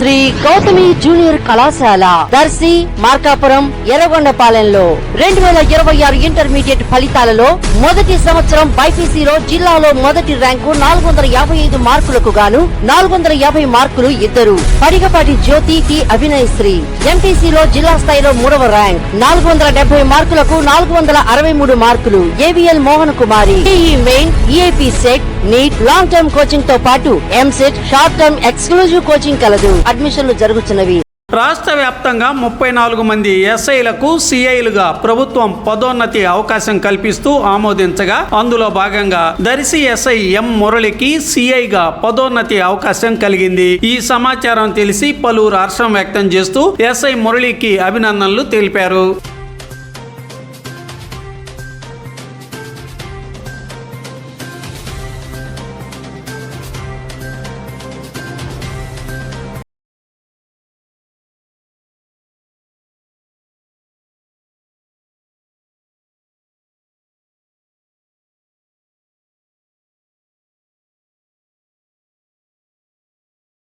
Shri Gautami junior కళాశాల Darsi Markapuram ఎర్రగొండపాలెంలో 2026 intermediate ఫలితాలలో మొదటి సంవత్సరం బైపీసీలో జిల్లాలో మొదటి ర్యాంకు 455 మార్కులకు గాను 450 మార్కులు ఇద్దరు పడిగపాటి జ్యోతి టి అభినయశ్రీ. ఎంపీసీలో జిల్లా స్థాయిలో 3వ ర్యాంక్ 470 మార్కులకు 463 మార్కులు AVL Mohan Kumari. EE main, EAP CET, NEET, long term coaching తో పాటు EAMCET, short term exclusive coaching కలదు. అడ్మిషన్లు జరుగుతున్నవి. రాష్ట్ర వ్యాప్తంగా 34 మంది ఎస్ఐలకు సిఐలుగా ప్రభుత్వం పదోన్నతి అవకాశం కల్పిస్తూ ఆమోదించగా అందులో భాగంగా దర్శి ఎస్ఐ ఎం మురళికి సిఐగా పదోన్నతి అవకాశం కలిగింది. ఈ సమాచారం తెలిసి పలువురు హర్షం వ్యక్తం చేస్తూ ఎస్ఐ మురళికి అభినందనలు తెలిపారు.